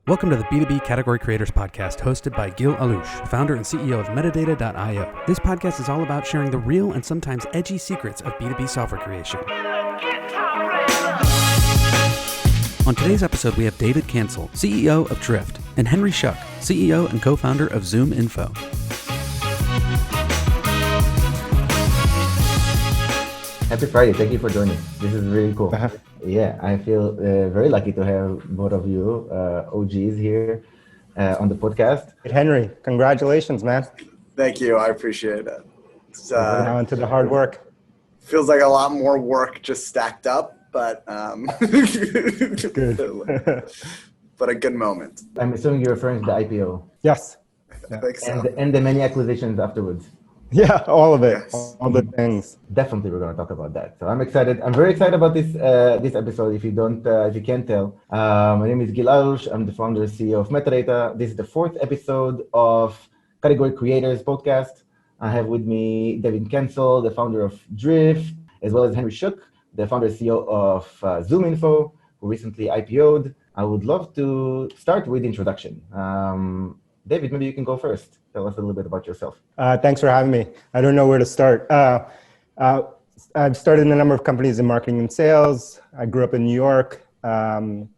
Welcome to the B2B Category Creators Podcast, hosted by Gil Alouche, founder and CEO of Metadata.io. This podcast is all about sharing the real and sometimes edgy secrets of B2B software creation. On today's episode, we have David Cancel, CEO of Drift, and Henry Schuck, CEO and co-founder of Zoominfo. Happy Friday. Thank you for joining. This is really cool. Yeah, I feel very lucky to have both of you OGs here on the podcast. Henry, congratulations, man. Thank you. I appreciate it. Now into the hard work. Feels like a lot more work just stacked up, but Good. but a good moment. I'm assuming you're referring to the IPO. Yes. I think so. And the many acquisitions afterwards. Yeah, all of it. Yes. All the things. Definitely, we're going to talk about that. So I'm excited. I'm very excited about this episode. If you can't tell, my name is Gil Alouche. I'm the founder and CEO of Metadata. This is the fourth episode of Category Creators Podcast. I have with me David Cancel, the founder of Drift, as well as Henry Schuck, the founder and CEO of Zoominfo, who recently IPO'd. I would love to start with introduction. David, maybe you can go first. Tell us a little bit about yourself. Thanks for having me. I don't know where to start. I've started in a number of companies in marketing and sales. I grew up in New York and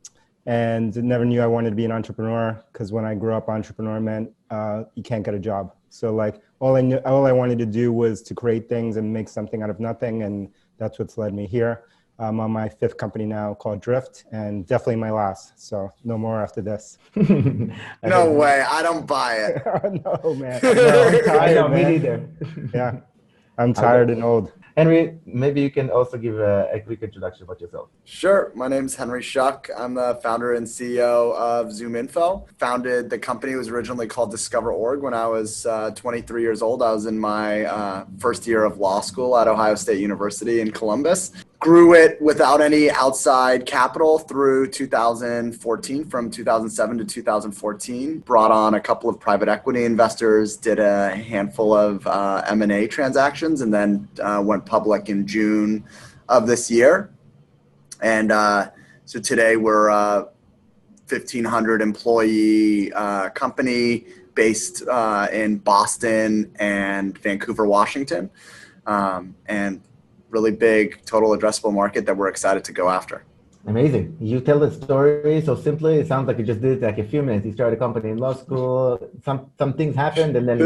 never knew I wanted to be an entrepreneur because when I grew up, entrepreneur meant you can't get a job. So like all I wanted to do was to create things and make something out of nothing, and that's what's led me here. I'm on my fifth company now called Drift, and definitely my last. So no more after this. No way. I don't buy it. No, man. No, I'm tired, me man. neither. Yeah, I'm tired and old. Henry, maybe you can also give a quick introduction about yourself. Sure. My name's Henry Schuck. I'm the founder and CEO of Zoominfo. Founded the company. It was originally called Discover.org when I was 23 years old. I was in my first year of law school at Ohio State University in Columbus. Grew it without any outside capital through 2014, from 2007 to 2014. Brought on a couple of private equity investors, did a handful of M&A transactions, and then went public in June of this year. And so today we're a 1,500 employee company based in Boston and Vancouver, Washington. And really big total addressable market that we're excited to go after. Amazing. You tell the story so simply. It sounds like you just did it like a few minutes. You started a company in law school. Some things happened, and then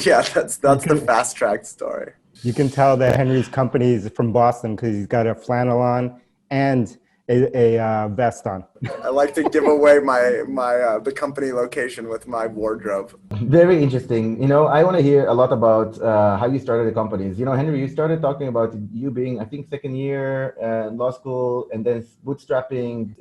yeah, that's the fast track story. You can tell that Henry's company is from Boston because he's got a flannel on and a vest on. I like to give away the company location with my wardrobe. Very interesting. I want to hear a lot about how you started the companies. Henry, you started talking about you being, I think, second year law school and then bootstrapping,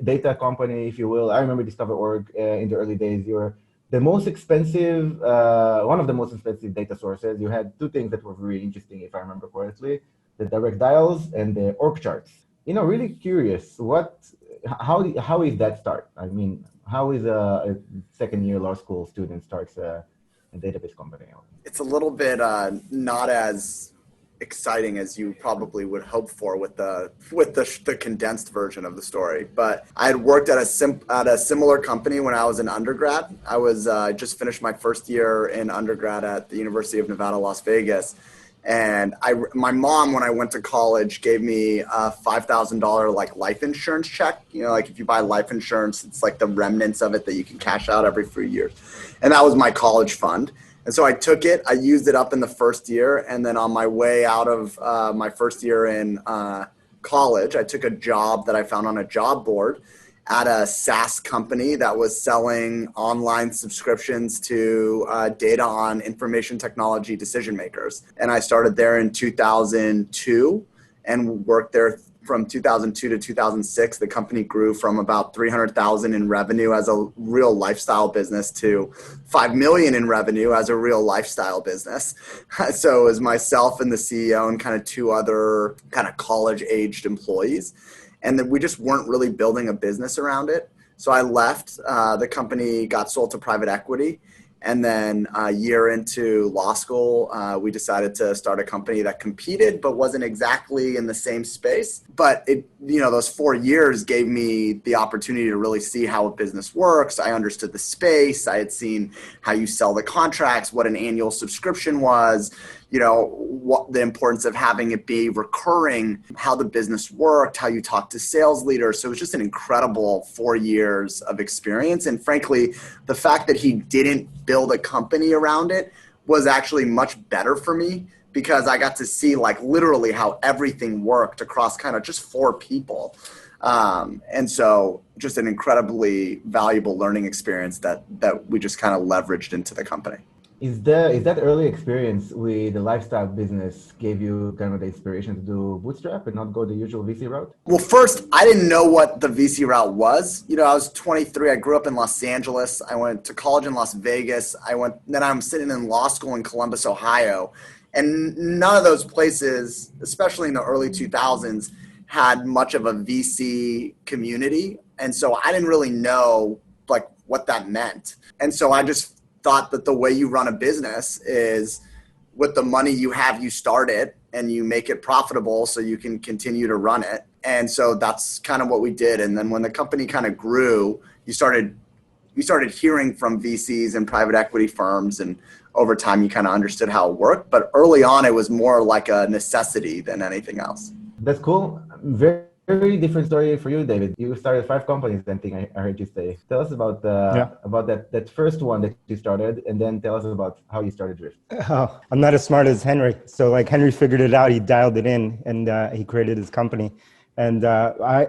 data company, if you will. I remember Discover.org in the early days. You were the most expensive, one of the most expensive data sources. You had two things that were really interesting, if I remember correctly, the direct dials and the org charts. Really curious, how is that start? I mean, how is a second year law school student starts a database company? It's a little bit not as exciting as you probably would hope for with the condensed version of the story. But I had worked at a similar company when I was an undergrad. I was just finished my first year in undergrad at the University of Nevada, Las Vegas. And my mom, when I went to college, gave me a $5,000 like life insurance check. Like if you buy life insurance, it's like the remnants of it that you can cash out every few years. And that was my college fund. And so I took it, I used it up in the first year. And then on my way out of my first year in college, I took a job that I found on a job board at a SaaS company that was selling online subscriptions to data on information technology decision makers. And I started there in 2002 and worked there from 2002 to 2006. The company grew from about 300,000 in revenue as a real lifestyle business to 5 million in revenue as a real lifestyle business. So it was myself and the CEO and kind of two other kind of college-aged employees. And then we just weren't really building a business around it. So I left. The company got sold to private equity. And then a year into law school, we decided to start a company that competed, but wasn't exactly in the same space. But those 4 years gave me the opportunity to really see how a business works. I understood the space. I had seen how you sell the contracts, what an annual subscription was, what the importance of having it be recurring, how the business worked, how you talk to sales leaders. So it was just an incredible 4 years of experience. And frankly, the fact that he didn't build a company around it was actually much better for me, because I got to see literally how everything worked across kind of just 4 people. And so just an incredibly valuable learning experience that we just kind of leveraged into the company. Is that early experience with the lifestyle business gave you kind of the inspiration to do bootstrap and not go the usual VC route? Well, first, I didn't know what the VC route was. I was 23. I grew up in Los Angeles. I went to college in Las Vegas. Then I'm sitting in law school in Columbus, Ohio. And none of those places, especially in the early 2000s, had much of a VC community. And so I didn't really know what that meant. And so I just thought that the way you run a business is with the money you have, you start it and you make it profitable so you can continue to run it. And so that's kind of what we did. And then when the company kind of grew, you started hearing from VCs and private equity firms, and over time you kind of understood how it worked. But early on, it was more like a necessity than anything else. That's cool. Very different story for you, David. You started 5 companies, I think I heard you say. Tell us about that first one that you started, and then tell us about how you started Drift. Oh, I'm not as smart as Henry. So Henry figured it out. He dialed it in, and he created his company. And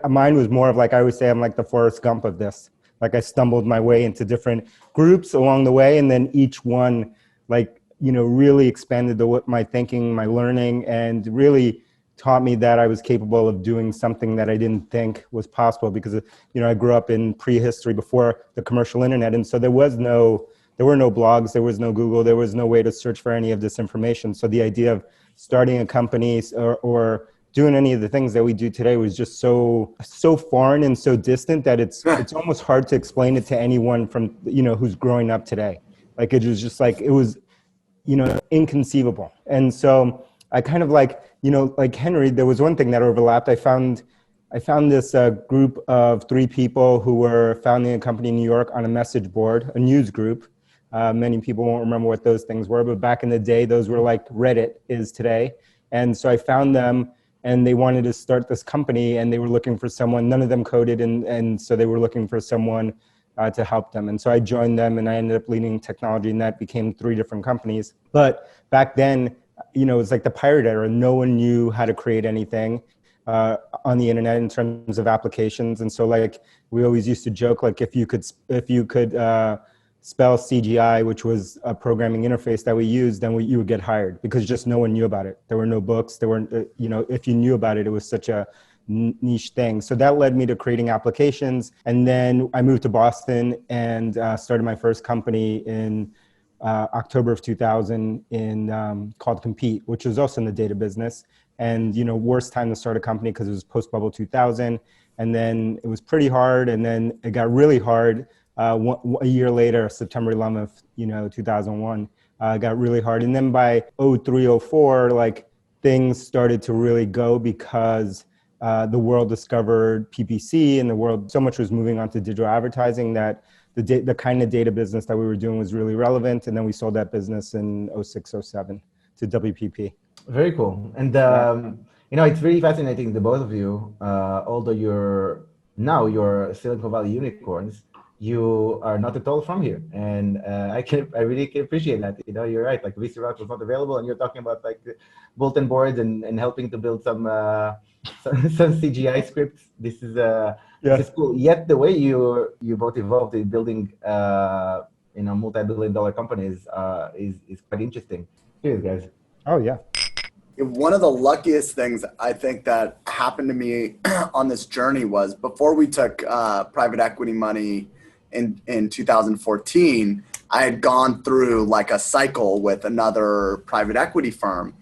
mine was more of I always say, I'm like the Forrest Gump of this. I stumbled my way into different groups along the way, and then each one really expanded my thinking, my learning, and really taught me that I was capable of doing something that I didn't think was possible, because I grew up in prehistory before the commercial internet, and so there were no blogs, there was no Google, there was no way to search for any of this information. So the idea of starting a company or doing any of the things that we do today was just so foreign and so distant that it's almost hard to explain it to anyone from who's growing up today. It was just it was inconceivable. And so I kind of like Henry, there was one thing that overlapped. I found this group of 3 people who were founding a company in New York on a message board, a news group. Many people won't remember what those things were, but back in the day, those were like Reddit is today. And so I found them, and they wanted to start this company, and they were looking for someone. None of them coded, and so they were looking for someone to help them. And so I joined them, and I ended up leading technology, and that became 3 different companies. But back then, it was the pirate era. No one knew how to create anything on the internet in terms of applications. And so we always used to joke, if you could spell CGI, which was a programming interface that we used, then you would get hired, because just no one knew about it. There were no books. There weren't, if you knew about it, it was such a niche thing. So that led me to creating applications. And then I moved to Boston and started my first company in October of 2000 called Compete, which was also in the data business. And, worst time to start a company because it was post-bubble 2000. And then it was pretty hard. And then it got really hard a year later, September 11th, 2001, got really hard. And then by 03, 04, things started to really go, because the world discovered PPC, and so much was moving on to digital advertising that the kind of data business that we were doing was really relevant. And then we sold that business in 06, 07 to WPP. Very cool. And, it's really fascinating, the both of you, although you're Silicon Valley unicorns, you are not at all from here. And I really can appreciate that. You're right. VC route was not available, and you're talking about bulletin boards and helping to build some CGI scripts. This is cool. Yet the way you both evolved in building multi-billion-dollar companies is quite interesting. Cheers, guys. Oh yeah. One of the luckiest things I think that happened to me on this journey was, before we took private equity money in 2014, I had gone through a cycle with another private equity firm.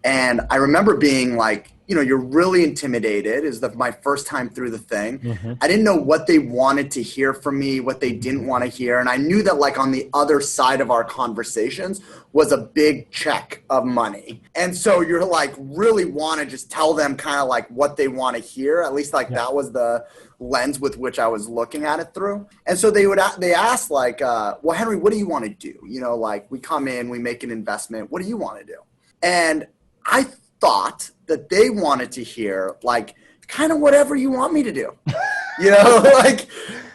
And I remember being you're really intimidated. Is my first time through the thing. I didn't know what they wanted to hear from me, what they didn't want to hear. And I knew that like on the other side of our conversations was a big check of money. And so you're like really want to just tell them kind of like what they want to hear. At least like that was the lens with which I was looking at it through. And so they asked like, well, Henry, what do you want to do? Like we come in, we make an investment. What do you want to do? And I thought that they wanted to hear like kind of whatever you want me to do. Like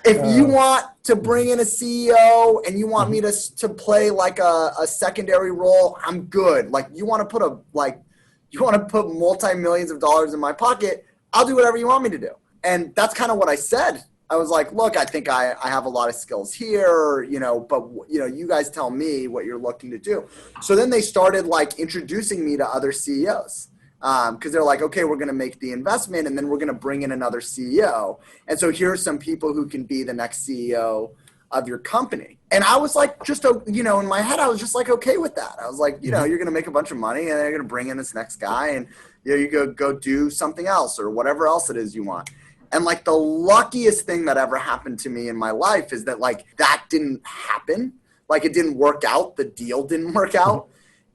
if you want to bring in a CEO and you want me to play like a secondary role, I'm good. Like you want to put multi-millions of dollars in my pocket, I'll do whatever you want me to do. And that's kind of what I said. I was like, look, I think I have a lot of skills here, but you guys tell me what you're looking to do. So then they started like introducing me to other CEOs. Because they're like, okay, we're going to make the investment and then we're going to bring in another CEO. And so here are some people who can be the next CEO of your company. And I was like, just, in my head, I was just like, okay with that. I was like, you're going to make a bunch of money and they're going to bring in this next guy and you go do something else or whatever else it is you want. And like the luckiest thing that ever happened to me in my life is that like that didn't happen. Like it didn't work out. The deal didn't work out.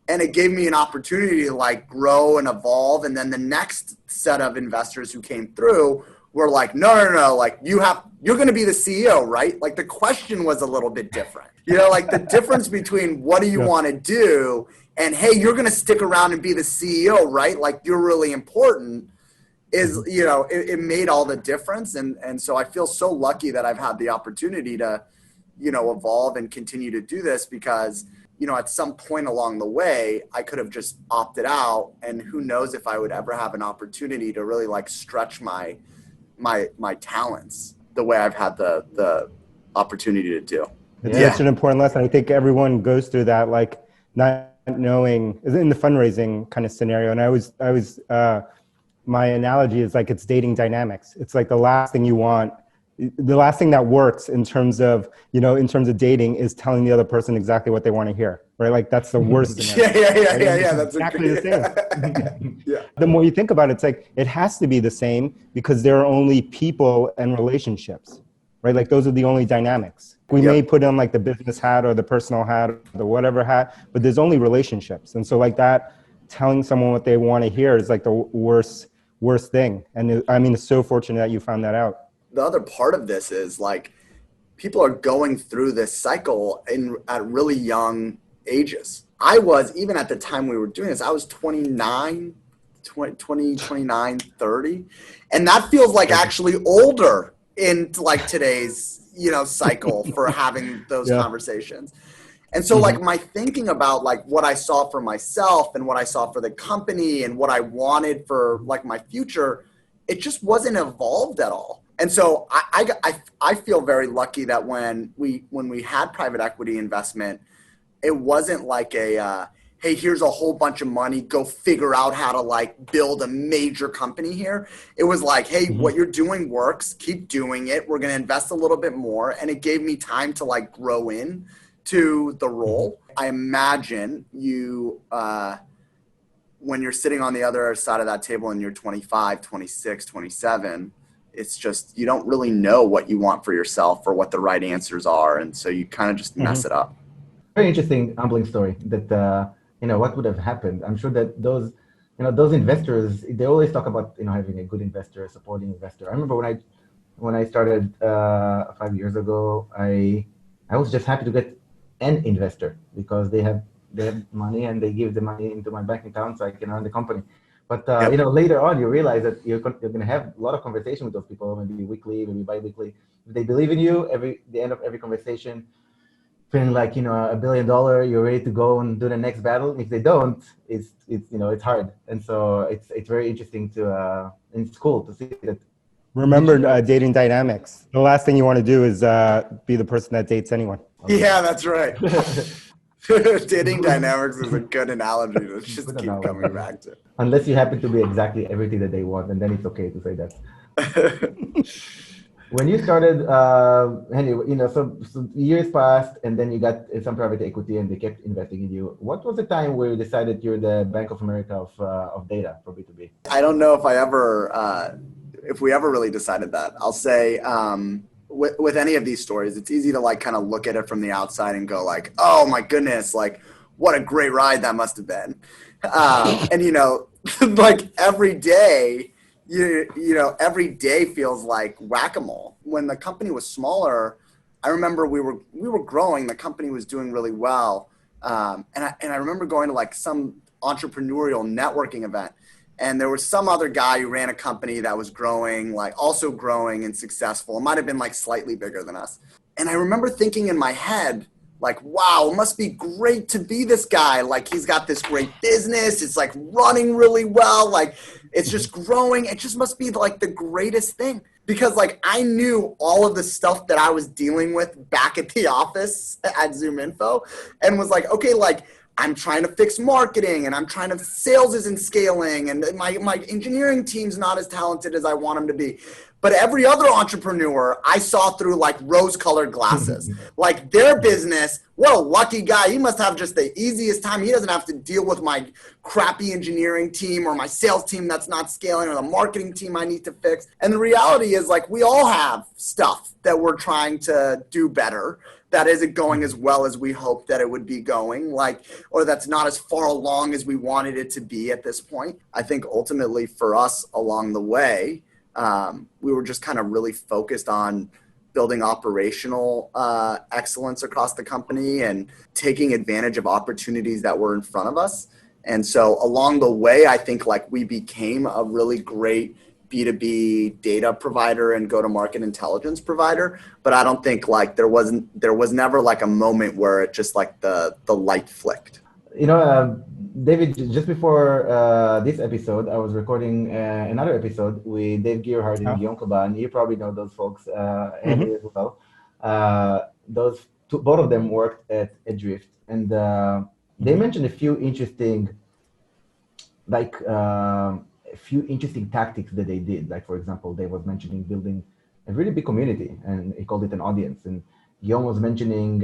And it gave me an opportunity to like grow and evolve. And then the next set of investors who came through were like, no, like you're going to be the CEO, right? Like the question was a little bit different, like the difference between what do you want to do and, hey, you're going to stick around and be the CEO, right? Like you're really important is, it made all the difference. And so I feel so lucky that I've had the opportunity to, evolve and continue to do this because at some point along the way, I could have just opted out, and who knows if I would ever have an opportunity to really like stretch my talents the way I've had the opportunity to do. It's such an important lesson. I think everyone goes through that, like not knowing in the fundraising kind of scenario. And I was my analogy is like it's dating dynamics. It's like the last thing you want. The last thing that works in terms of dating is telling the other person exactly what they want to hear, right? Like that's the worst scenario. Yeah. That's exactly the same. The more you think about it, it's like, it has to be the same because there are only people and relationships, right? Like those are the only dynamics. We may put on like the business hat or the personal hat or the whatever hat, but there's only relationships. And so like that, telling someone what they want to hear is like the worst thing. And it's so fortunate that you found that out. The other part of this is like people are going through this cycle at really young ages. I was, even at the time we were doing this, I was 29, 30. And that feels like actually older in like today's, cycle for having those conversations. And so like my thinking about like what I saw for myself and what I saw for the company and what I wanted for like my future, it just wasn't evolved at all. And so I feel very lucky that when we had private equity investment, it wasn't like hey, here's a whole bunch of money, go figure out how to like build a major company here. It was like, hey, what you're doing works, keep doing it. We're going to invest a little bit more. And it gave me time to like grow in to the role. I imagine you, when you're sitting on the other side of that table and you're 25, 26, 27, it's just, you don't really know what you want for yourself or what the right answers are. And so you kind of just mess it up. Very interesting, humbling story that, what would have happened. I'm sure that those investors, they always talk about, having a good investor, a supporting investor. I remember when I started 5 years ago, I was just happy to get an investor because they have money and they give the money into my bank account so I can run the company. But, later on, you realize that you're going to have a lot of conversation with those people, maybe weekly, maybe bi-weekly. If they believe in you, the end of every conversation, feeling like, $1 billion, you're ready to go and do the next battle. If they don't, it's hard. And so it's very interesting and it's cool to see that. Remember dating dynamics. The last thing you want to do is be the person that dates anyone. Yeah, that's right. Dating dynamics is a good analogy to just keep coming back to. Unless you happen to be exactly everything that they want, and then it's okay to say that. When you started, Henry, so years passed, and then you got some private equity, and they kept investing in you. What was the time where you decided you're the Bank of America of data for B2B? I don't know if we ever really decided that. I'll say with any of these stories, it's easy to like kind of look at it from the outside and go like, oh my goodness, like what a great ride that must have been. And like every day, every day feels like whack-a-mole. When the company was smaller, I remember we were growing. The company was doing really well, and I remember going to like some entrepreneurial networking event, and there was some other guy who ran a company that was growing, like also growing and successful. It might have been like slightly bigger than us. And I remember thinking in my head, like, wow, it must be great to be this guy. Like, he's got this great business. It's like running really well. Like, it's just growing. It just must be like the greatest thing. Because like I knew all of the stuff that I was dealing with back at the office at Zoominfo, and was like, okay, like I'm trying to fix marketing, and I'm trying to sales isn't scaling, and my engineering team's not as talented as I want them to be. But every other entrepreneur I saw through like rose-colored glasses. Like their business, what a lucky guy. He must have just the easiest time. He doesn't have to deal with my crappy engineering team or my sales team that's not scaling or the marketing team I need to fix. And the reality is like we all have stuff that we're trying to do better that isn't going as well as we hoped that it would be going, like, or that's not as far along as we wanted it to be at this point. I think ultimately for us along the way, we were just kind of really focused on building operational excellence across the company and taking advantage of opportunities that were in front of us. And so along the way, I think like we became a really great B2B data provider and go-to-market intelligence provider. But I don't think like there was never like a moment where it just like the light flicked. David, just before this episode, I was recording another episode with Dave Gearhart and Guillaume Caban. You probably know those folks, Andy as well. Both of them worked at Adrift, and they mentioned a few interesting tactics that they did. Like, for example, Dave was mentioning building a really big community, and he called it an audience. And Guillaume was mentioning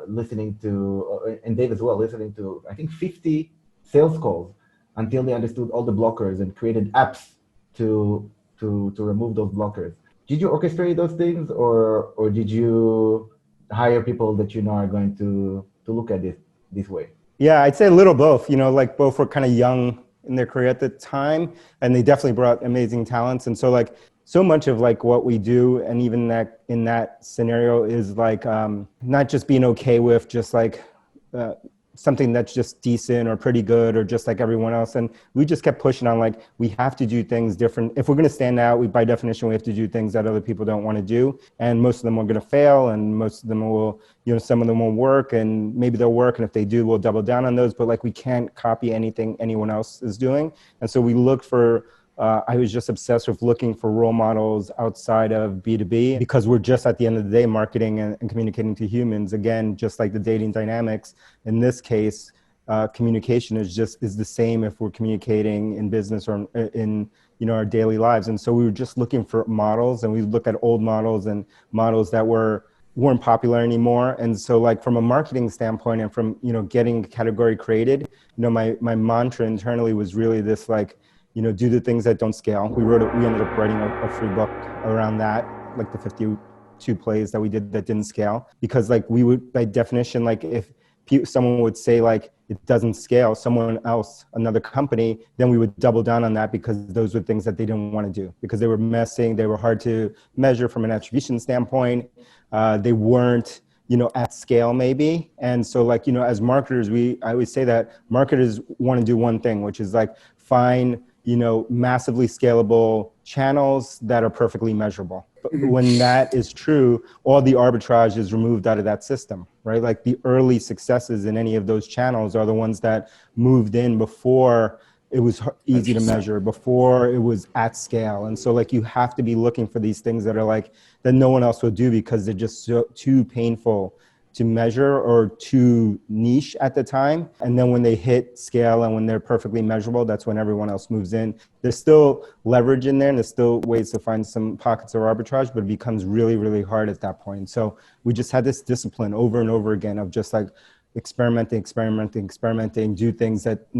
listening to, and Dave as well, listening to, I think, 50 sales calls until they understood all the blockers and created apps to remove those blockers. Did you orchestrate those things, or did you hire people that you know are going to look at this way? Yeah, I'd say a little both. Like both were kind of young in their career at the time, and they definitely brought amazing talents. And so like so much of like what we do, and even that in that scenario, is like not just being okay with just like something that's just decent or pretty good or just like everyone else. And we just kept pushing on like, we have to do things different. If we're going to stand out, by definition, we have to do things that other people don't want to do. And most of them are going to fail, and most of them will, some of them won't work, and maybe they'll work. And if they do, we'll double down on those. But like, we can't copy anything anyone else is doing. And so we look for, I was just obsessed with looking for role models outside of B2B, because we're just at the end of the day marketing and communicating to humans. Again, just like the dating dynamics. In this case, communication is the same if we're communicating in business or in our daily lives. And so we were just looking for models, and we look at old models and models that weren't popular anymore. And so like from a marketing standpoint and from getting a category created, my mantra internally was really this like, do the things that don't scale. We ended up writing a free book around that, like the 52 plays that we did that didn't scale. Because like we would, by definition, like if someone would say like it doesn't scale, someone else, another company, then we would double down on that, because those were things that they didn't want to do, because they were messing, they were hard to measure from an attribution standpoint. They weren't at scale maybe. And so like, as marketers, I always say that marketers want to do one thing, which is like find massively scalable channels that are perfectly measurable. But when that is true, all the arbitrage is removed out of that system, right? Like the early successes in any of those channels are the ones that moved in before it was easy to measure, before it was at scale. And so like, you have to be looking for these things that are like, that no one else will do, because they're just too painful to measure or too niche at the time. And then when they hit scale and when they're perfectly measurable, that's when everyone else moves in. There's still leverage in there and there's still ways to find some pockets of arbitrage, but it becomes really, really hard at that point. So we just had this discipline over and over again of just like experimenting, do things that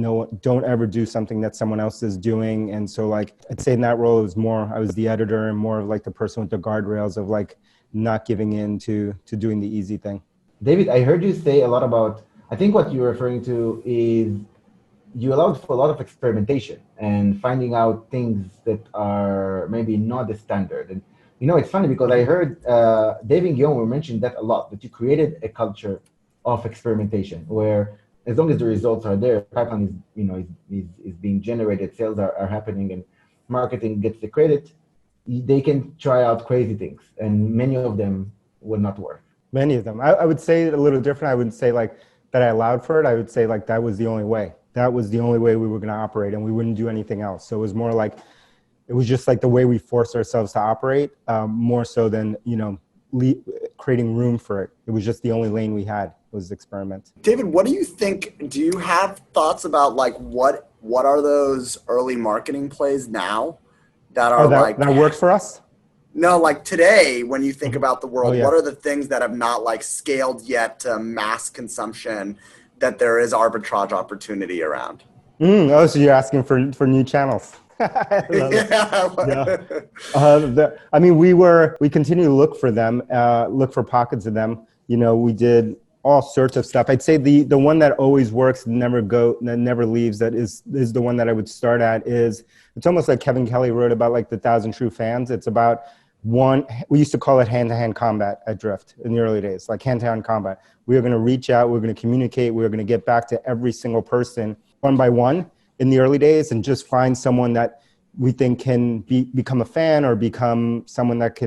don't ever do something that someone else is doing. And so like, I'd say in that role, it was more, I was the editor and more of like the person with the guardrails of like not giving in to doing the easy thing. David, I heard you say a lot about, I think what you're referring to is you allowed for a lot of experimentation and finding out things that are maybe not the standard. And, it's funny because I heard Dave and Guillaume were mentioning that a lot, that you created a culture of experimentation where as long as the results are there, pipeline is being generated, sales are happening and marketing gets the credit, they can try out crazy things and many of them will not work. Many of them. I would say it a little different. I wouldn't say like that I allowed for it. I would say like that was the only way. That was the only way we were going to operate and we wouldn't do anything else. So it was more like, it was just like the way we forced ourselves to operate, more so than, creating room for it. It was just the only lane we had was experiment. David, what do you think? Do you have thoughts about like what are those early marketing plays now that are that worked for us? No, like today, when you think about the world, yeah. What are the things that have not like scaled yet to mass consumption that there is arbitrage opportunity around? So you're asking for new channels. Yeah. We continue to look for them, look for pockets of them. We did all sorts of stuff. I'd say the one that always works, never leaves, that is the one that I would start at is, it's almost like Kevin Kelly wrote about like the 1,000 true fans. It's about we used to call it hand-to-hand combat at Drift in the early days, like hand-to-hand combat. We are going to reach out, we're going to communicate, we're going to get back to every single person one by one in the early days and just find someone that we think can become a fan or become someone that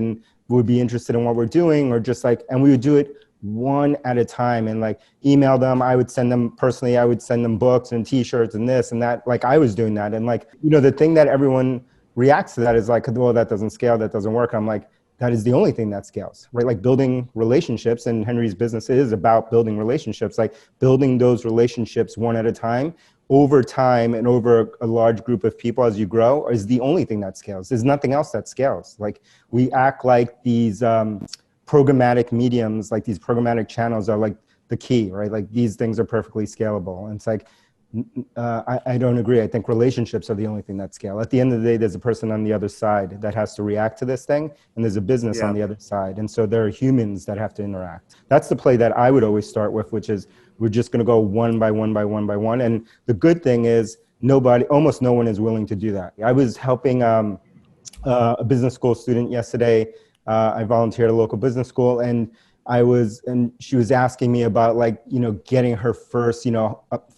would be interested in what we're doing, or just like, and we would do it one at a time and like email them. I would send them personally, I would send them books and t-shirts and this and that. Like I was doing that. And like, the thing that everyone reacts to that is like, well, that doesn't scale, that doesn't work. I'm like, that is the only thing that scales, right? Like building relationships, and Henry's business is about building relationships, like building those relationships one at a time, over time and over a large group of people as you grow is the only thing that scales. There's nothing else that scales. Like we act like these programmatic mediums, like these programmatic channels are like the key, right? Like these things are perfectly scalable. And it's like, I don't agree. I think relationships are the only thing that scale. At the end of the day, there's a person on the other side that has to react to this thing, and there's a business on the other side. And so there are humans that have to interact. That's the play that I would always start with, which is we're just going to go one by one by one by one. And the good thing is almost no one is willing to do that. I was helping a business school student yesterday. I volunteered at a local business school, and she was asking me about like, getting her first,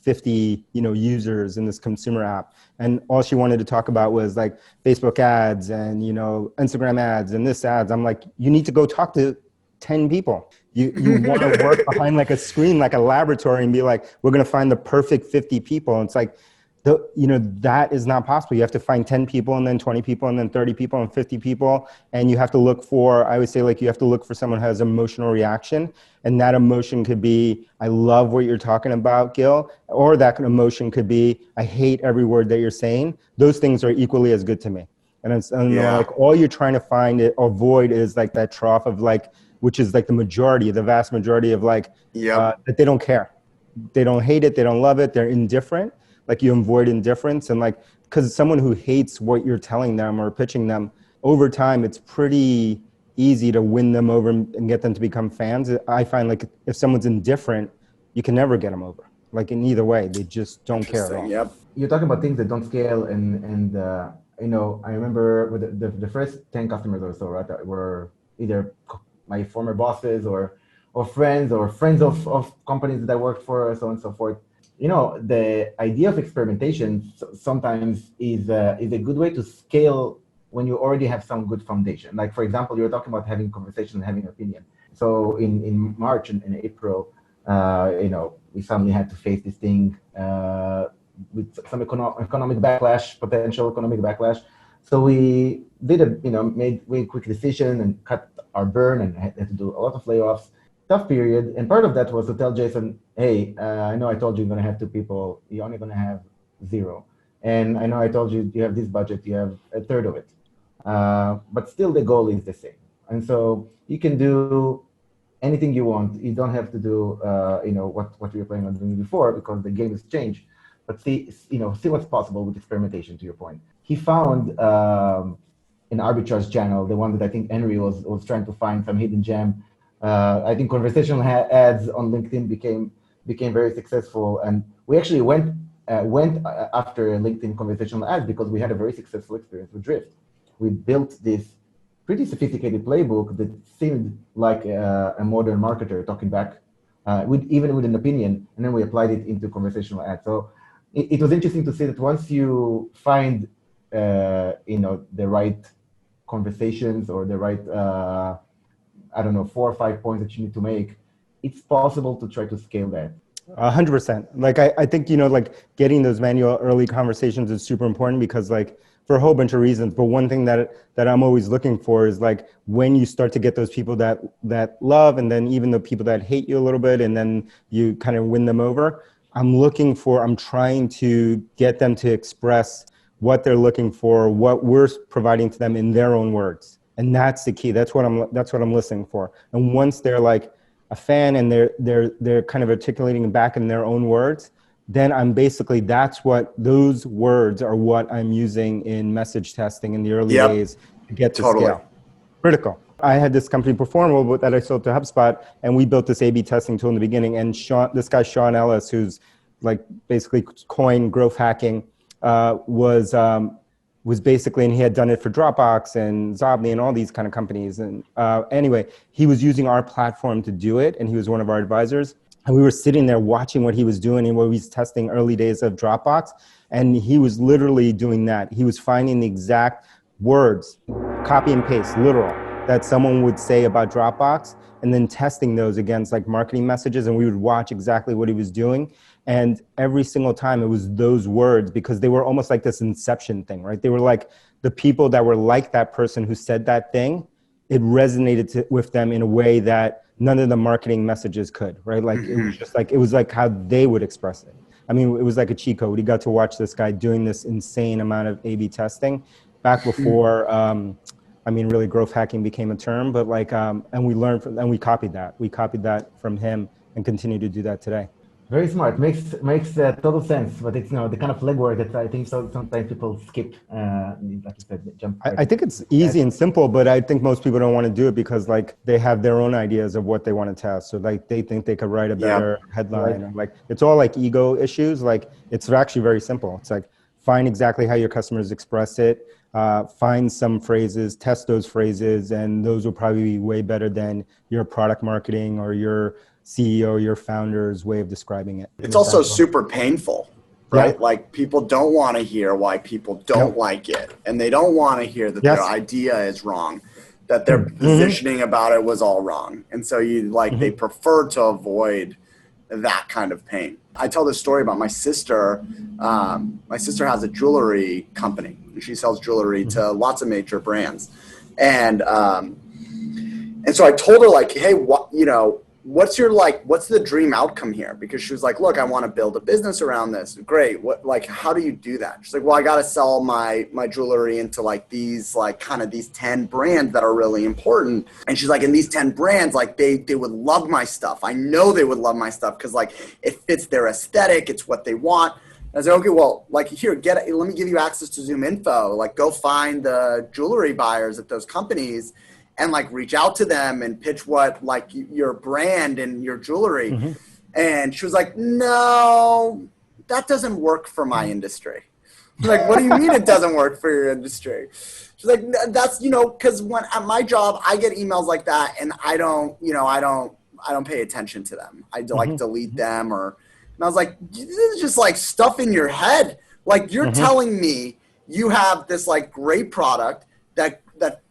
50, users in this consumer app. And all she wanted to talk about was like Facebook ads and, Instagram ads and this ads. I'm like, you need to go talk to 10 people. You want to work behind like a screen, like a laboratory, and be like, we're going to find the perfect 50 people. And it's like, that is not possible. You have to find 10 people and then 20 people and then 30 people and 50 people. And you have to look for, I would say like you have to look for someone who has emotional reaction. And that emotion could be, I love what you're talking about, Gil. Or that emotion could be, I hate every word that you're saying. Those things are equally as good to me. And like all you're trying to avoid is like that trough of like, which is like the vast majority of like, that they don't care. They don't hate it. They don't love it. They're indifferent. Like you avoid indifference, and like, because someone who hates what you're telling them or pitching them, over time, it's pretty easy to win them over and get them to become fans. I find like if someone's indifferent, you can never get them over. Like in either way, they just don't care at all. Yep. You're talking about things that don't scale, and I remember with the first 10 customers or so, right, that were either my former bosses or friends of companies that I worked for, so on and so forth. The idea of experimentation sometimes is a good way to scale when you already have some good foundation. Like, for example, you're talking about having conversation and having an opinion. So in March and April, we suddenly had to face this thing with some economic backlash, potential economic backlash. So we did made a quick decision and cut our burn and had to do a lot of layoffs. tough period. And part of that was to tell Jason, hey, I know I told you you're going to have 2 people. You're only going to have 0. And I know I told you you have this budget, you have a third of it. But still the goal is the same. And so you can do anything you want. You don't have to do, what we were planning on doing before, because the game has changed. But see what's possible with experimentation, to your point. He found an arbitrage channel, the one that I think Henry was trying to find some hidden gem. I think conversational ads on LinkedIn became very successful, and we actually went after LinkedIn conversational ads because we had a very successful experience with Drift. We built this pretty sophisticated playbook that seemed like a modern marketer talking back, even with an opinion, and then we applied it into conversational ads. So it was interesting to see that once you find the right conversations or the right 4 or 5 points that you need to make, it's possible to try to scale that. 100%. Like I think, like getting those manual early conversations is super important because like for a whole bunch of reasons. But one thing that I'm always looking for is like when you start to get those people that love, and then even the people that hate you a little bit, and then you kind of win them over. I'm trying to get them to express what they're looking for, what we're providing to them in their own words. And that's the key. That's what I'm listening for. And once they're like a fan and they're kind of articulating back in their own words, then those words are what I'm using in message testing in the early days to get to scale. Critical. I had this company perform that I sold to HubSpot, and we built this A/B testing tool in the beginning. And this guy, Sean Ellis, who's like basically coined growth hacking, was basically, and he had done it for Dropbox and Zobni and all these kind of companies. And anyway, he was using our platform to do it, and he was one of our advisors. And we were sitting there watching what he was doing and what he was testing early days of Dropbox. And he was literally doing that. He was finding the exact words, copy and paste, literal, that someone would say about Dropbox, and then testing those against like marketing messages. And we would watch exactly what he was doing. And every single time it was those words, because they were almost like this inception thing, right? They were like the people that were like that person who said that thing, it resonated with them in a way that none of the marketing messages could, right? Like it was like how they would express it. I mean, it was like a cheat code. We got to watch this guy doing this insane amount of A/B testing back before, really growth hacking became a term, but like, and we learned from, and we copied that. We copied that from him and continue to do that today. Very smart. Makes total sense, but it's the kind of legwork that I think sometimes people skip. Like you said, jump. I think it's easy and simple, but I think most people don't want to do it because like they have their own ideas of what they want to test. So like they think they could write a better headline. Right. Like it's all like ego issues. Like it's actually very simple. It's like find exactly how your customers express it. Find some phrases, test those phrases, and those will probably be way better than your product marketing or your CEO, your founder's way of describing it. It's also super painful, right? Yeah. Like people don't want to hear why people don't like it. And they don't want to hear that their idea is wrong, that their positioning about it was all wrong. And so they prefer to avoid that kind of pain. I tell this story about my sister. My sister has a jewelry company. She sells jewelry to lots of major brands. And so I told her like, hey, what's the dream outcome here? Because she was like, look, I want to build a business around this. Great. How do you do that? She's like, well, I got to sell my jewelry into like these, like kind of these 10 brands that are really important. And she's like, in these 10 brands, like they would love my stuff. I know they would love my stuff because like it fits their aesthetic. It's what they want. And I said, okay, well, like here, let me give you access to Zoominfo. Like go find the jewelry buyers at those companies and like reach out to them and pitch what like your brand and your jewelry. And she was like, no, that doesn't work for my industry. I'm like, what do you mean it doesn't work for your industry? She's like, that's, cause when at my job, I get emails like that and I don't pay attention to them. I like delete them and I was like, this is just like stuff in your head. Like you're telling me you have this like great product that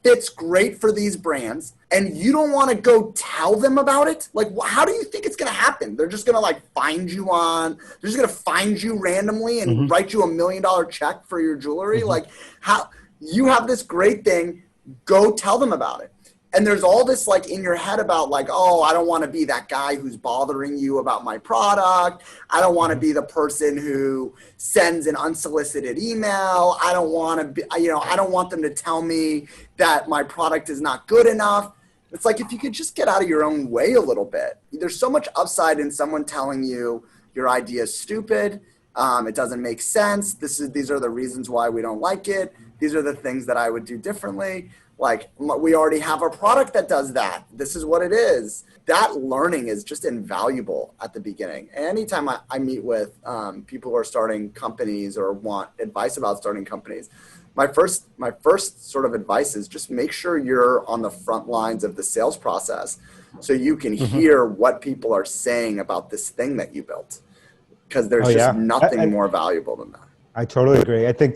fits great for these brands and you don't want to go tell them about it? Like, how do you think it's going to happen? They're just going to like they're just going to find you randomly and write you $1 million check for your jewelry. Like how you have this great thing, go tell them about it. And there's all this like in your head about like, oh, I don't want to be that guy who's bothering you about my product. I don't want to be the person who sends an unsolicited email. I don't want to be, I don't want them to tell me that my product is not good enough. It's like, if you could just get out of your own way a little bit. There's so much upside in someone telling you your idea is stupid. It doesn't make sense. These are the reasons why we don't like it. These are the things that I would do differently. Like, we already have a product that does that. This is what it is. That learning is just invaluable at the beginning. Anytime I meet with people who are starting companies or want advice about starting companies, my first sort of advice is just make sure you're on the front lines of the sales process so you can hear what people are saying about this thing that you built. Because there's just nothing more valuable than that. I totally agree. I think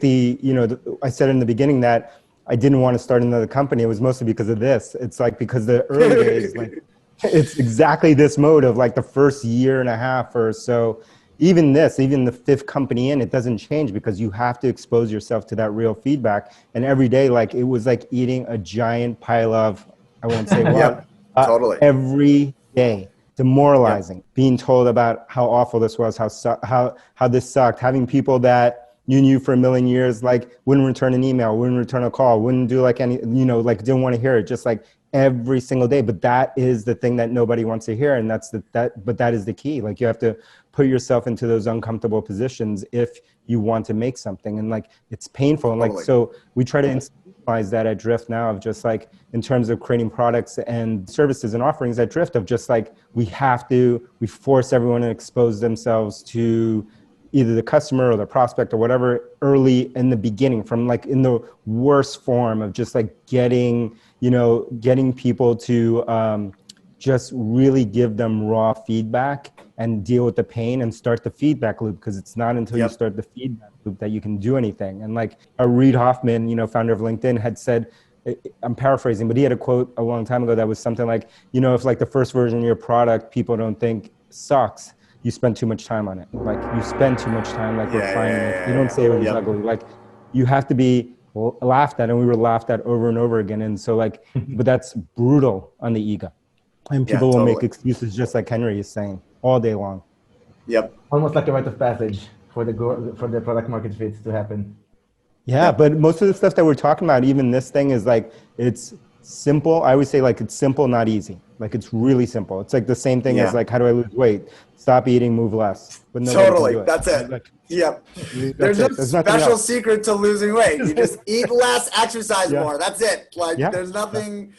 I said in the beginning that I didn't want to start another company. It was mostly because of this. It's like, because the early days, like, it's exactly this mode of like the first year and a half or so. Even the fifth company in, it doesn't change because you have to expose yourself to that real feedback. And every day, like, it was like eating a giant pile of, I won't say what, totally. Every day. Demoralizing, being told about how awful this was, how this sucked, having people that you knew for a million years, like, wouldn't return an email, wouldn't return a call, wouldn't do like any, like, didn't want to hear it, just like every single day. But that is the thing that nobody wants to hear. And but that is the key. Like, you have to put yourself into those uncomfortable positions if you want to make something. And like, it's painful. And like, so we try to institutionalize that at Drift now, of just like, in terms of creating products and services and offerings at Drift, of just like, we force everyone to expose themselves to either the customer or the prospect or whatever early in the beginning, from like in the worst form of just like getting people to just really give them raw feedback and deal with the pain and start the feedback loop, because it's not until you start the feedback loop that you can do anything. And like Reid Hoffman, founder of LinkedIn, had said, I'm paraphrasing, but he had a quote a long time ago that was something like, if like the first version of your product people don't think sucks, you spend too much time on it. Like, you spend too much time like refining it. You don't say it was ugly. Like, you have to be laughed at, and we were laughed at over and over again. And so like, but that's brutal on the ego. And people will make excuses, just like Henry is saying, all day long. Yep. Almost like a rite of passage for the product market fit to happen. Yeah, but most of the stuff that we're talking about, even this thing, is like, it's simple. I always say, like, it's simple, not easy. Like, it's really simple. It's like the same thing as like, how do I lose weight? Stop eating, move less. But totally, that's it. Like, yep. There's no special secret to losing weight. You just eat less, exercise more. That's it. Like, there's nothing.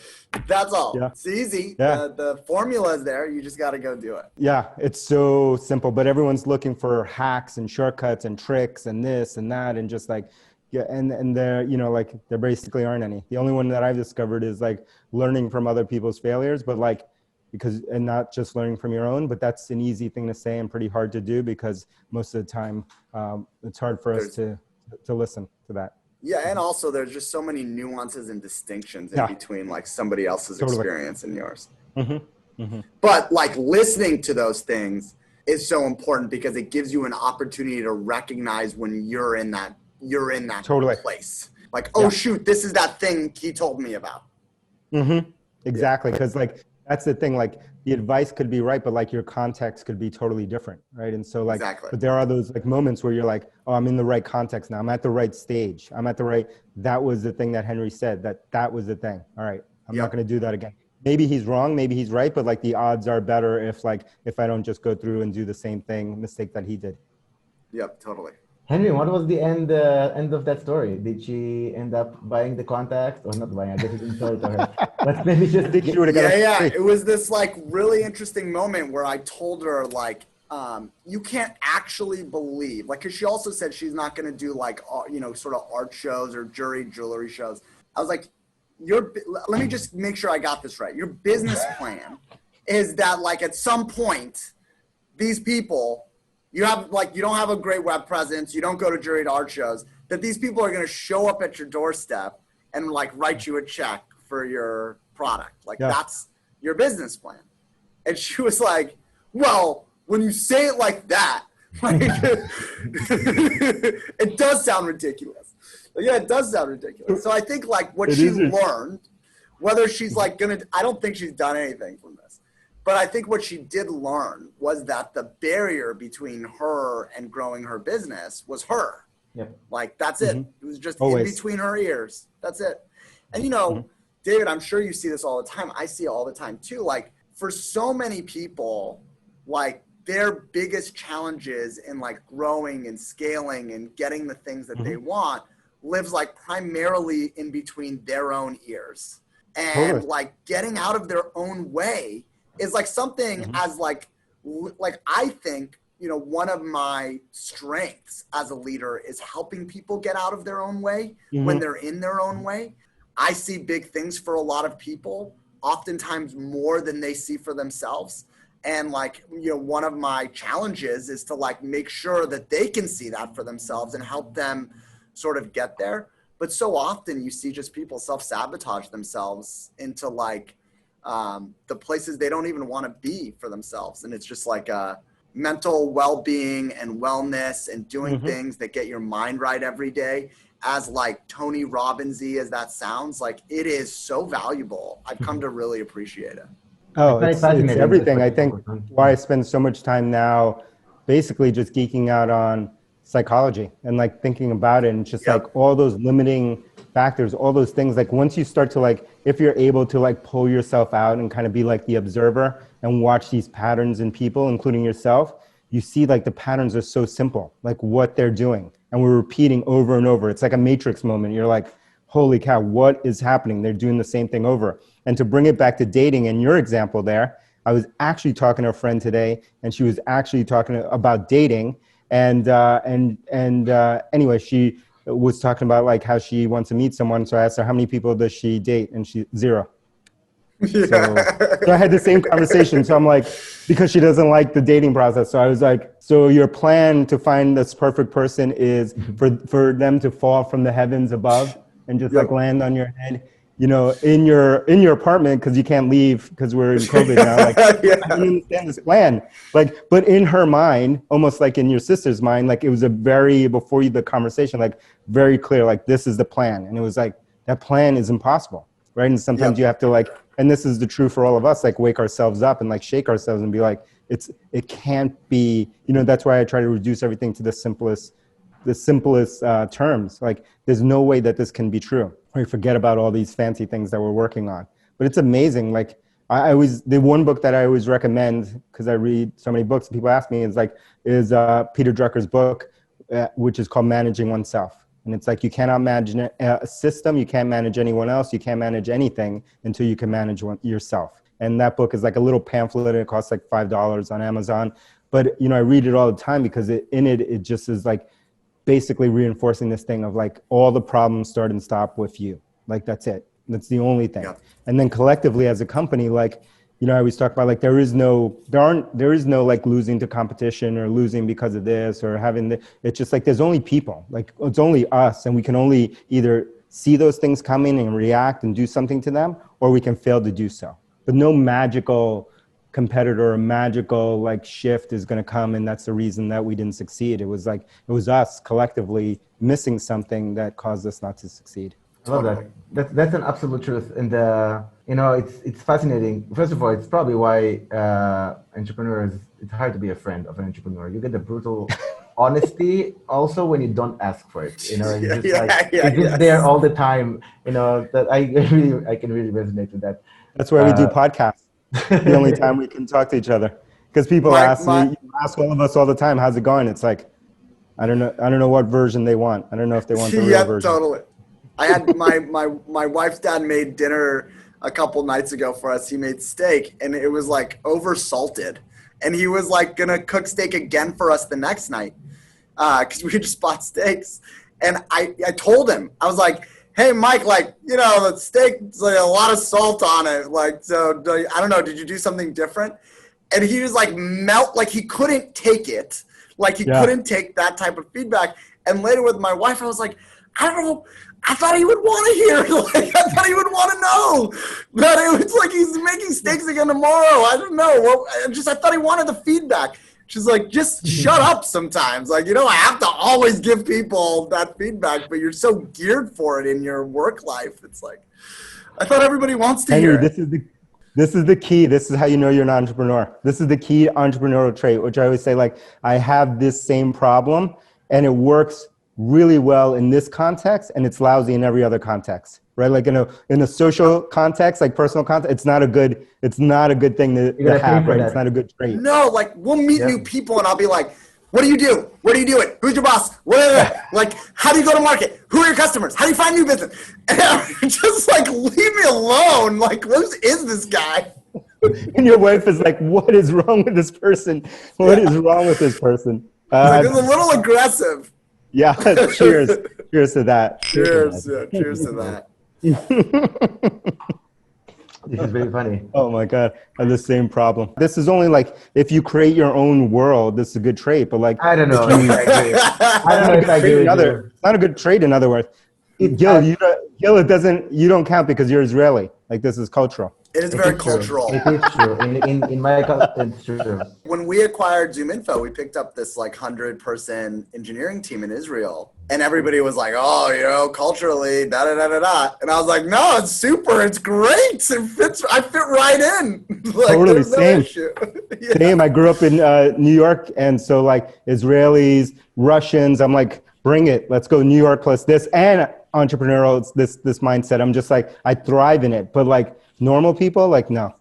That's all. It's easy. The formula is there. You just got to go do it. Yeah, it's so simple. But everyone's looking for hacks and shortcuts and tricks and this and that, and just like, and there, like, there basically aren't any. The only one that I've discovered is like learning from other people's failures, but like, and not just learning from your own, but that's an easy thing to say and pretty hard to do, because most of the time it's hard for us to listen to that. Yeah, and also there's just so many nuances and distinctions in between like somebody else's experience and yours. But like, listening to those things is so important, because it gives you an opportunity to recognize when you're in that place. Like, oh shoot, this is that thing he told me about. Exactly, because like, that's the thing, like, the advice could be right, but like, your context could be totally different, right? And so like, but there are those like moments where you're like, oh, I'm in the right context now. I'm at the right stage. That was the thing that Henry said, that was the thing. All right, I'm not going to do that again. Maybe he's wrong, maybe he's right, but like, the odds are better if I don't just go through and do the same mistake that he did. Yep, totally. Henry, what was the end of that story? Did she end up buying the contacts, or not buying? I guess it didn't sell it to her. But maybe just It was this like really interesting moment where I told her like, you can't actually believe, like, because she also said she's not going to do like, sort of art shows or jewelry shows. I was like, let me just make sure I got this right. Your business plan is that like, at some point, these people, you don't have a great web presence, you don't go to jewelry to art shows, that these people are going to show up at your doorstep and like write you a check for your product. Like, that's your business plan. And she was like, well, when you say it like that, like, it does sound ridiculous. But yeah, it does sound ridiculous. So I think like what she learned Whether she's like I don't think she's done anything from this. But I think what she did learn was that the barrier between her and growing her business was her. Yep. Like, that's it. It was just Always. in between her ears. That's it. And, you know, David, I'm sure you see this all the time. I see it all the time too. Like, for so many people, like, their biggest challenges in like growing and scaling and getting the things that they want lives like primarily in between their own ears. And like getting out of their own way is like something as like I think, you know, one of my strengths as a leader is helping people get out of their own way when they're in their own way. I see big things for a lot of people, oftentimes more than they see for themselves. And like, you know, one of my challenges is to like make sure that they can see that for themselves and help them sort of get there. But so often you see just people self-sabotage themselves into like the places they don't even want to be for themselves. And it's just like mental well-being and wellness and doing things that get your mind right every day. As like Tony Robbins-y as that sounds, like it is so valuable. I've come to really appreciate it. Oh, it's everything. I think why I spend so much time now basically just geeking out on psychology and like thinking about it and just like all those limiting factors, all those things. Like once you start to like, if you're able to like pull yourself out and kind of be like the observer and watch these patterns in people, including yourself, you see like the patterns are so simple, like what they're doing. And we're repeating over and over. It's like a matrix moment. You're like, holy cow, what is happening? They're doing the same thing over. And to bring it back to dating and your example there, I was actually talking to a friend today and she was actually talking about dating. And anyway, she was talking about like how she wants to meet someone. So I asked her, how many people does she date? And she, 0. So I had the same conversation. So I'm like, because she doesn't like the dating process. So I was like, so your plan to find this perfect person is for them to fall from the heavens above and just like land on your head, you know, in your apartment, because you can't leave because we're in COVID now. Like, I don't understand this plan. Like, but in her mind, almost like in your sister's mind, like it was before the conversation, like very clear, like this is the plan. And it was like, that plan is impossible, right? And sometimes you have to like, and this is the truth for all of us, like wake ourselves up and like shake ourselves and be like, it can't be, you know, that's why I try to reduce everything to the simplest terms. Like there's no way that this can be true. Or forget about all these fancy things that we're working on. But it's amazing. Like the one book that I always recommend, because I read so many books, people ask me, is Peter Drucker's book, which is called Managing Oneself. And it's like, you cannot manage a system, you can't manage anyone else, you can't manage anything until you can manage yourself. And that book is like a little pamphlet, and it costs like $5 on Amazon. But, you know, I read it all the time because it just is like basically reinforcing this thing of like all the problems start and stop with you. Like, that's it. That's the only thing. Yeah. And then collectively as a company, like, you know, I always talk about like, there is no like losing to competition or losing because of this or it's just like, there's only people, like it's only us, and we can only either see those things coming and react and do something to them, or we can fail to do so. But no magical competitor or magical like shift is going to come, and that's the reason that we didn't succeed. It was us collectively missing something that caused us not to succeed. I love that. That's an absolute truth. And you know, it's fascinating. First of all, it's probably why entrepreneurs, it's hard to be a friend of an entrepreneur. You get the brutal honesty also when you don't ask for it. You know, it's just there all the time. You know, that I can really resonate with that. That's why we do podcasts. The only time we can talk to each other, because people ask all of us all the time, how's it going? It's like, I don't know what version they want. I don't know if they want the real version. Totally. I had my wife's dad made dinner a couple nights ago for us. He made steak, and it was like over salted, and he was like gonna cook steak again for us the next night because we just bought steaks. And I told him, I was like, hey, Mike, like, you know, the steak's like a lot of salt on it. Like, so I don't know, did you do something different? And he was like like he couldn't take it. Like he couldn't take that type of feedback. And later with my wife, I was like, I don't know. I thought he would want to hear. Like, I thought he would want to know. But it was like he's making steaks again tomorrow. I don't know. Well, I thought he wanted the feedback. She's like, just shut up sometimes. Like, you don't have to always give people that feedback, but you're so geared for it in your work life. It's like, I thought everybody wants to Henry, hear it. this is the key. This is how you know you're an entrepreneur. This is the key entrepreneurial trait, which I always say, like, I have this same problem and it works really well in this context and it's lousy in every other context, right? Like in a social context, like personal context, it's not a good thing to have, right? It's not a good trait. No, like we'll meet new people and I'll be like, what do you do? Where do you do it? Who's your boss? Like, how do you go to market? Who are your customers? How do you find new business? And I'm just like, leave me alone. Like, who is this guy? And your wife is like, what is wrong with this person? What is wrong with this person? Like, it's a little aggressive. Yeah, cheers. Cheers to that. Cheers to that. This is very funny. Oh my God, I have the same problem. This is only like, if you create your own world, this is a good trait, but like, I don't know. I don't know if I agree with you. It's not a good trait, in other words. Gil, it doesn't, you don't count because you're Israeli. Like, this is cultural. It is very cultural. It is true. In my culture, it's true. When we acquired Zoominfo, we picked up this like 100-person engineering team in Israel. And everybody was like, oh, you know, culturally, da-da-da-da-da. And I was like, no, it's super. It's great. I fit right in. Like, totally, same. Yeah. Same. I grew up in New York. And so like Israelis, Russians, I'm like, bring it. Let's go New York plus this. And entrepreneurial, it's this mindset. I'm just like, I thrive in it. But like normal people, like, no.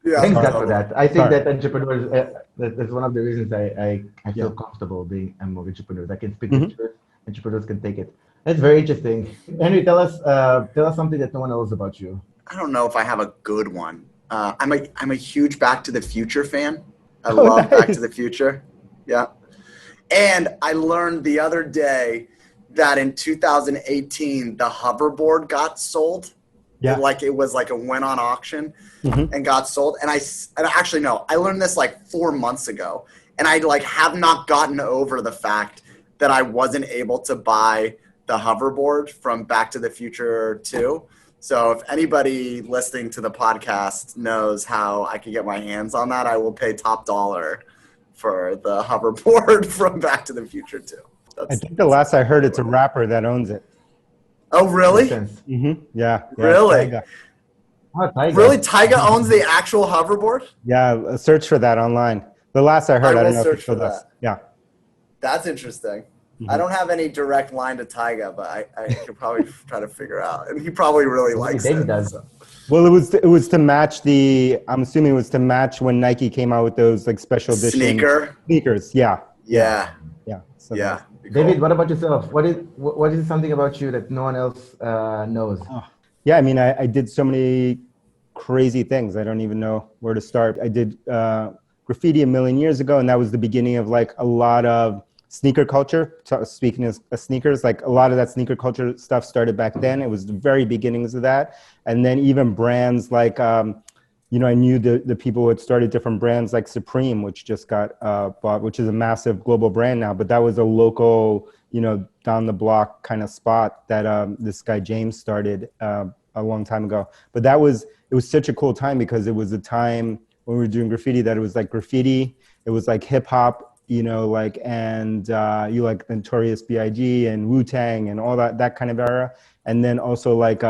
Yeah, thanks God for that. I think that entrepreneurs, that's one of the reasons I feel comfortable being among entrepreneurs. I can speak the truth. Entrepreneurs can take it. That's very interesting. Henry, tell us something that no one knows about you. I don't know if I have a good one. I'm a huge Back to the Future fan. I love Back to the Future. Yeah. And I learned the other day that in 2018, the hoverboard got sold. Yeah. It went on auction and got sold. And actually, no, I learned this like 4 months ago. And I have not gotten over the fact that I wasn't able to buy the hoverboard from Back to the Future 2. So if anybody listening to the podcast knows how I can get my hands on that, I will pay top dollar for the hoverboard from Back to the Future 2. I think the last I heard, it's a rapper that owns it. Oh, really? Yeah. Really? Tyga. Really? Tyga owns the actual hoverboard? Yeah, search for that online. The last I heard, I don't know if it's still does. Yeah. That's interesting. I don't have any direct line to Tyga, but I could probably try to figure out. And he probably really likes it. So. Well, it was to match I'm assuming it was to match when Nike came out with those like special edition sneakers. Yeah. Yeah. So yeah. David, what about yourself? What is something about you that no one else knows? Yeah, I mean, I did so many crazy things. I don't even know where to start. I did graffiti a million years ago, and that was the beginning of like a lot of sneaker culture. Speaking of sneakers, like a lot of that sneaker culture stuff started back then. It was the very beginnings of that. And then even brands like, I knew the people who had started different brands like Supreme, which just got bought, which is a massive global brand now. But that was a local, down the block kind of spot that this guy James started a long time ago. But it was such a cool time because it was a time when we were doing graffiti that it was like graffiti. It was like hip hop, and you like Notorious B.I.G. and Wu-Tang and all that kind of era. And then also like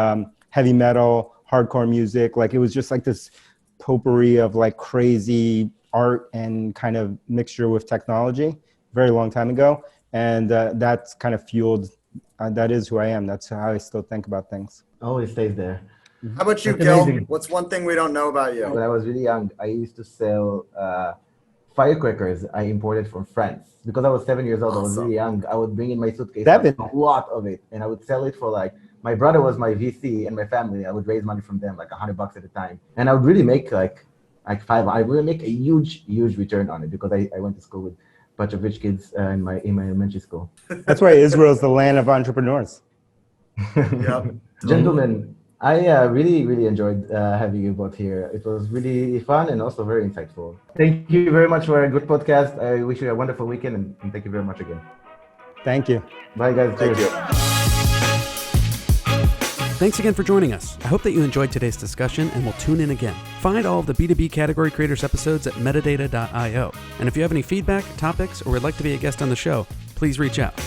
heavy metal, hardcore music. Like it was just like this potpourri of like crazy art and kind of mixture with technology very long time ago. And that's kind of fueled, that is who I am. That's how I still think about things. Always stays there. How about you, Gil? What's one thing we don't know about you? When I was really young, I used to sell firecrackers I imported from France. Because I was 7 years old, I was really young. I would bring in my suitcase, a lot of it, and I would sell it for my brother was my VC and my family. I would raise money from them, like $100 at a time. And I would really make like I would make a huge return on it because I went to school with a bunch of rich kids in my elementary school. That's why Israel is the land of entrepreneurs. Yep. Gentlemen, I really enjoyed having you both here. It was really fun and also very insightful. Thank you very much for a good podcast. I wish you a wonderful weekend and thank you very much again. Thank you. Bye, guys. Thank you. Thanks again for joining us. I hope that you enjoyed today's discussion and will tune in again. Find all of the B2B Category Creators episodes at Metadata.io. And if you have any feedback, topics, or would like to be a guest on the show, please reach out.